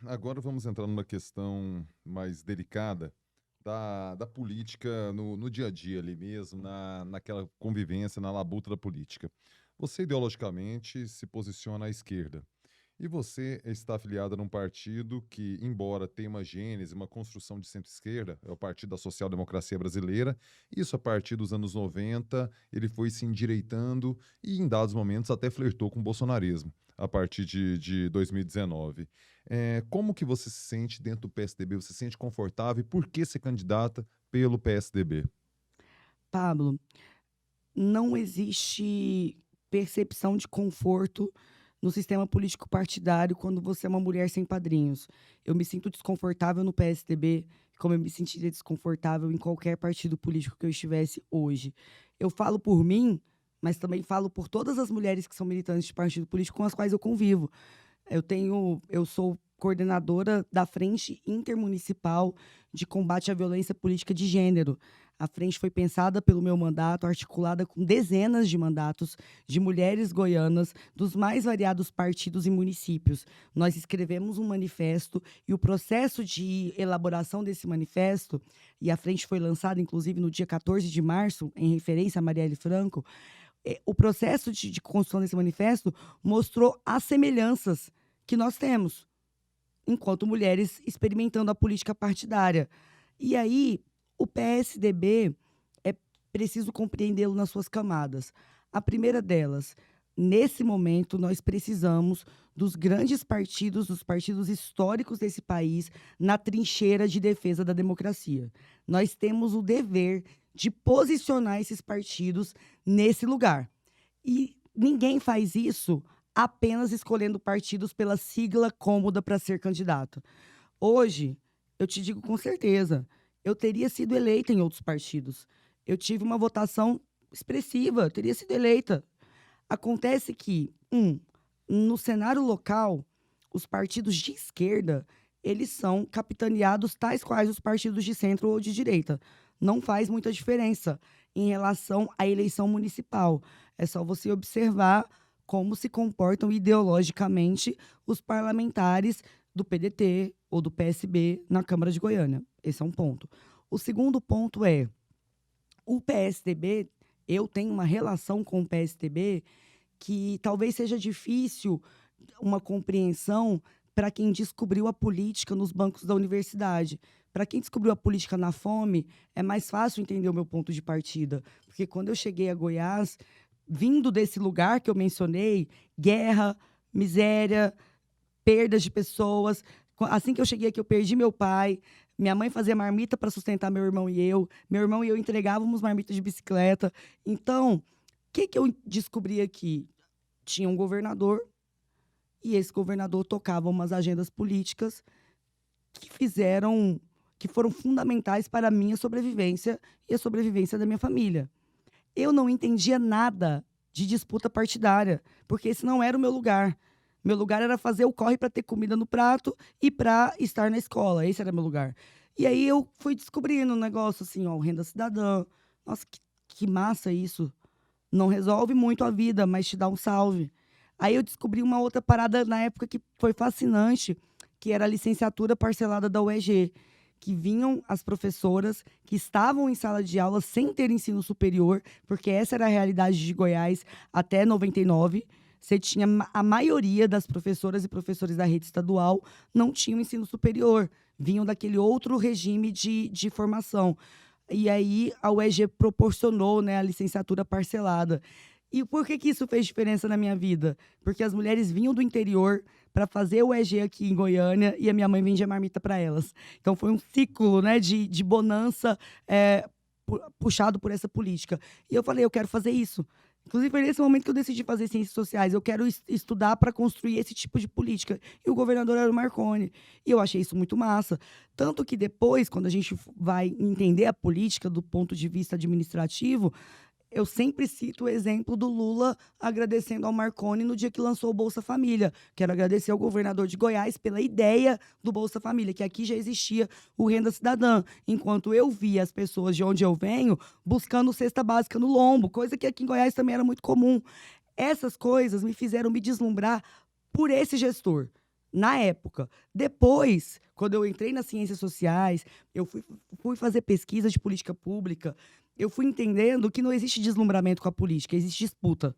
Agora vamos entrar numa questão mais delicada da política no dia a dia ali mesmo, naquela convivência, na labuta da política. Você ideologicamente se posiciona à esquerda e você está afiliada num partido que, embora tenha uma gênese, uma construção de centro-esquerda, é o Partido da Social Democracia Brasileira. Isso a partir dos anos 90, ele foi se endireitando e, em dados momentos, até flertou com o bolsonarismo, a partir de 2019. Como que você se sente dentro do PSDB? Você se sente confortável e por que ser candidata pelo PSDB? Pablo, não existe percepção de conforto no sistema político partidário quando você é uma mulher sem padrinhos. Eu me sinto desconfortável no PSDB, como eu me sentiria desconfortável em qualquer partido político que eu estivesse hoje. Eu falo por mim, mas também falo por todas as mulheres que são militantes de partido político com as quais eu convivo. Eu sou coordenadora da Frente Intermunicipal de Combate à Violência Política de Gênero. A frente foi pensada pelo meu mandato, articulada com dezenas de mandatos de mulheres goianas dos mais variados partidos e municípios. Nós escrevemos um manifesto e o processo de elaboração desse manifesto, e a frente foi lançada, inclusive, no dia 14 de março, em referência a Marielle Franco, o processo de construção desse manifesto mostrou as semelhanças que nós temos, enquanto mulheres experimentando a política partidária. E aí, o PSDB é preciso compreendê-lo nas suas camadas. A primeira delas, nesse momento, nós precisamos dos grandes partidos, dos partidos históricos desse país, na trincheira de defesa da democracia. Nós temos o dever de posicionar esses partidos nesse lugar. E ninguém faz isso apenas escolhendo partidos pela sigla cômoda para ser candidato. Hoje, eu te digo com certeza, eu teria sido eleita em outros partidos. Eu tive uma votação expressiva, teria sido eleita. Acontece que, no cenário local, os partidos de esquerda, eles são capitaneados tais quais os partidos de centro ou de direita. Não faz muita diferença em relação à eleição municipal. É só você observar como se comportam ideologicamente os parlamentares do PDT ou do PSB na Câmara de Goiânia. Esse é um ponto. O segundo ponto é, o PSDB, eu tenho uma relação com o PSDB que talvez seja difícil uma compreensão para quem descobriu a política nos bancos da universidade. Para quem descobriu a política na fome, é mais fácil entender o meu ponto de partida. Porque quando eu cheguei a Goiás, vindo desse lugar que eu mencionei, guerra, miséria, perdas de pessoas. Assim que eu cheguei aqui, eu perdi meu pai. Minha mãe fazia marmita para sustentar meu irmão e eu. Meu irmão e eu entregávamos marmita de bicicleta. Então, o que eu descobri aqui? Tinha um governador e esse governador tocava umas agendas políticas que foram fundamentais para a minha sobrevivência e a sobrevivência da minha família. Eu não entendia nada de disputa partidária, porque esse não era o meu lugar. Meu lugar era fazer o corre para ter comida no prato e para estar na escola. Esse era meu lugar. E aí eu fui descobrindo um negócio assim, ó, renda cidadã. Nossa, que massa isso. Não resolve muito a vida, mas te dá um salve. Aí eu descobri uma outra parada na época que foi fascinante, que era a licenciatura parcelada da UEG, que vinham as professoras que estavam em sala de aula sem ter ensino superior, porque essa era a realidade de Goiás até 99. Você tinha a maioria das professoras e professores da rede estadual não tinham ensino superior, vinham daquele outro regime de formação. E aí a UEG proporcionou, né, a licenciatura parcelada. E por que isso fez diferença na minha vida? Porque as mulheres vinham do interior para fazer o EG aqui em Goiânia e a minha mãe vendia marmita para elas. Então foi um ciclo, né, de bonança puxado por essa política. E eu falei, eu quero fazer isso. Inclusive, foi nesse momento que eu decidi fazer ciências sociais. Eu quero estudar para construir esse tipo de política. E o governador era o Marconi. E eu achei isso muito massa. Tanto que depois, quando a gente vai entender a política do ponto de vista administrativo, eu sempre cito o exemplo do Lula agradecendo ao Marconi no dia que lançou o Bolsa Família. Quero agradecer ao governador de Goiás pela ideia do Bolsa Família, que aqui já existia o Renda Cidadã, enquanto eu via as pessoas de onde eu venho buscando cesta básica no lombo, coisa que aqui em Goiás também era muito comum. Essas coisas me fizeram me deslumbrar por esse gestor. na época. Depois, quando eu entrei nas ciências sociais, eu fui fazer pesquisa de política pública, eu fui entendendo que não existe deslumbramento com a política, existe disputa.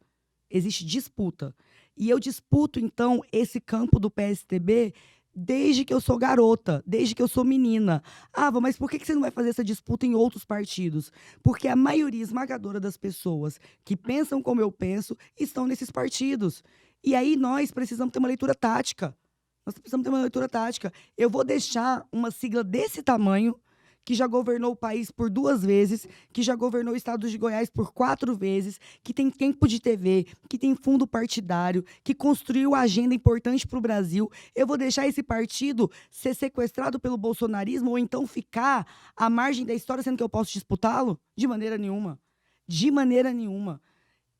Existe disputa. E eu disputo, então, esse campo do PSDB desde que eu sou garota, desde que eu sou menina. Ava, mas por que você não vai fazer essa disputa em outros partidos? Porque a maioria esmagadora das pessoas que pensam como eu penso estão nesses partidos. E aí nós precisamos ter uma leitura tática. Nós precisamos ter uma leitura tática. Eu vou deixar uma sigla desse tamanho, que já governou o país por 2 vezes, que já governou o estado de Goiás por 4 vezes, que tem tempo de TV, que tem fundo partidário, que construiu agenda importante para o Brasil. Eu vou deixar esse partido ser sequestrado pelo bolsonarismo ou então ficar à margem da história, sendo que eu posso disputá-lo? De maneira nenhuma. De maneira nenhuma.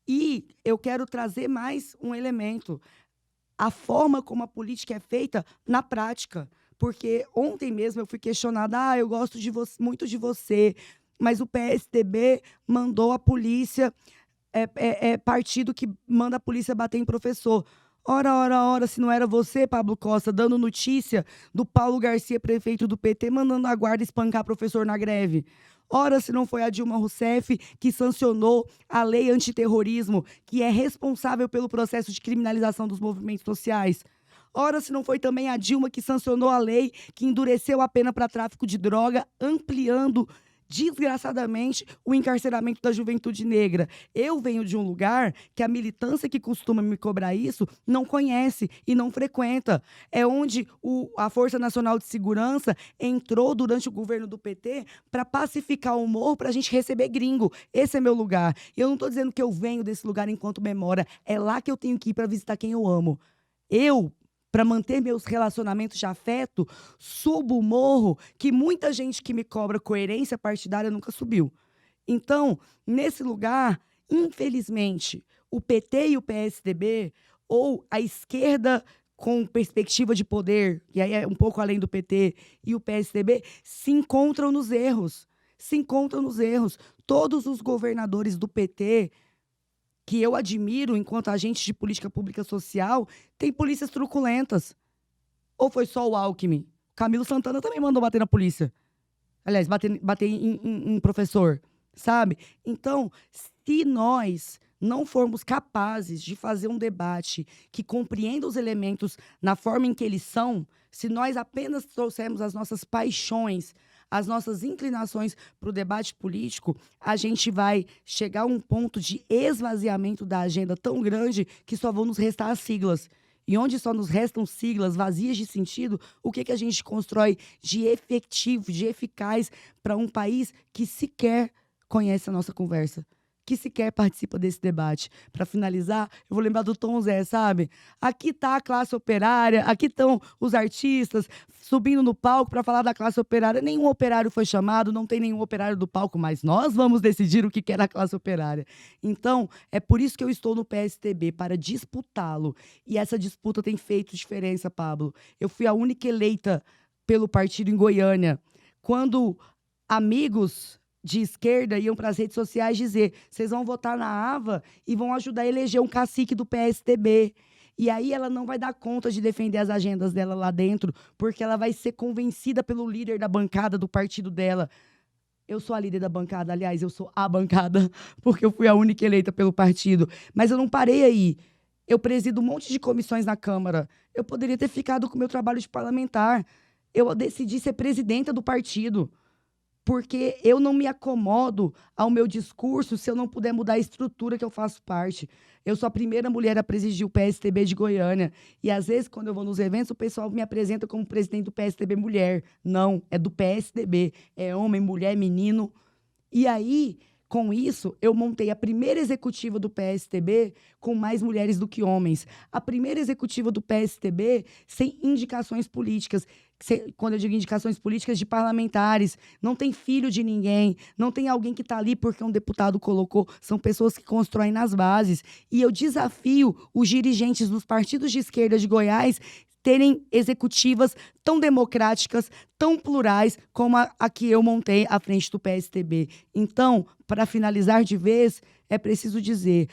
E eu quero trazer mais um elemento. A forma como a política é feita na prática. Porque ontem mesmo eu fui questionada, eu gosto muito de você, mas o PSDB mandou a polícia, partido que manda a polícia bater em professor. Ora, se não era você, Pablo Costa, dando notícia do Paulo Garcia, prefeito do PT, mandando a guarda espancar professor na greve. Ora, se não foi a Dilma Rousseff que sancionou a lei antiterrorismo, que é responsável pelo processo de criminalização dos movimentos sociais. Ora, se não foi também a Dilma que sancionou a lei que endureceu a pena para tráfico de droga, ampliando desgraçadamente o encarceramento da juventude negra. Eu venho de um lugar que a militância que costuma me cobrar isso não conhece e não frequenta. É onde a Força Nacional de Segurança entrou durante o governo do PT para pacificar o morro para a gente receber gringo. Esse é meu lugar. E eu não estou dizendo que eu venho desse lugar enquanto memória. É lá que eu tenho que ir para visitar quem eu amo. Para manter meus relacionamentos de afeto, subo o morro que muita gente que me cobra coerência partidária nunca subiu. Então, nesse lugar, infelizmente, o PT e o PSDB, ou a esquerda com perspectiva de poder, e aí é um pouco além do PT, e o PSDB, se encontram nos erros. Se encontram nos erros. Todos os governadores do PT, que eu admiro enquanto agentes de política pública social, tem polícias truculentas. Ou foi só o Alckmin? Camilo Santana também mandou bater na polícia. Aliás, bater em professor, sabe? Então, se nós não formos capazes de fazer um debate que compreenda os elementos na forma em que eles são, se nós apenas trouxermos as nossas paixões, as nossas inclinações para o debate político, a gente vai chegar a um ponto de esvaziamento da agenda tão grande que só vão nos restar as siglas. E onde só nos restam siglas vazias de sentido, o que a gente constrói de efetivo, de eficaz para um país que sequer conhece a nossa conversa, que sequer participa desse debate? Para finalizar, eu vou lembrar do Tom Zé, sabe? Aqui está a classe operária, aqui estão os artistas subindo no palco para falar da classe operária. Nenhum operário foi chamado, não tem nenhum operário do palco, mas nós vamos decidir o que é a classe operária. Então, é por isso que eu estou no PSDB, para disputá-lo. E essa disputa tem feito diferença, Pablo. Eu fui a única eleita pelo partido em Goiânia. Quando amigos de esquerda iam para as redes sociais dizer: vocês vão votar na Ava e vão ajudar a eleger um cacique do PSDB. E aí ela não vai dar conta de defender as agendas dela lá dentro, porque ela vai ser convencida pelo líder da bancada do partido dela. Eu sou a líder da bancada, aliás, eu sou a bancada, porque eu fui a única eleita pelo partido. Mas eu não parei aí. Eu presido um monte de comissões na Câmara. Eu poderia ter ficado com o meu trabalho de parlamentar. Eu decidi ser presidenta do partido, porque eu não me acomodo ao meu discurso se eu não puder mudar a estrutura que eu faço parte. Eu sou a primeira mulher a presidir o PSDB de Goiânia. E, às vezes, quando eu vou nos eventos, o pessoal me apresenta como presidente do PSDB mulher. Não, é do PSDB. É homem, mulher, menino. E aí, com isso, eu montei a primeira executiva do PSDB com mais mulheres do que homens. A primeira executiva do PSDB sem indicações políticas. Quando eu digo indicações políticas, de parlamentares. Não tem filho de ninguém. Não tem alguém que está ali porque um deputado colocou. São pessoas que constroem nas bases. E eu desafio os dirigentes dos partidos de esquerda de Goiás terem executivas tão democráticas, tão plurais, como a que eu montei à frente do PSDB. Então, para finalizar de vez, é preciso dizer: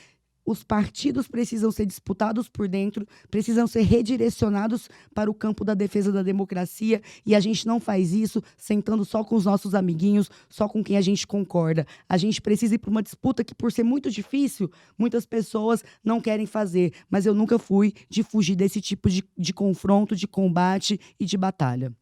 Os partidos precisam ser disputados por dentro, precisam ser redirecionados para o campo da defesa da democracia, e a gente não faz isso sentando só com os nossos amiguinhos, só com quem a gente concorda. A gente precisa ir para uma disputa que, por ser muito difícil, muitas pessoas não querem fazer, mas eu nunca fui de fugir desse tipo de confronto, de combate e de batalha.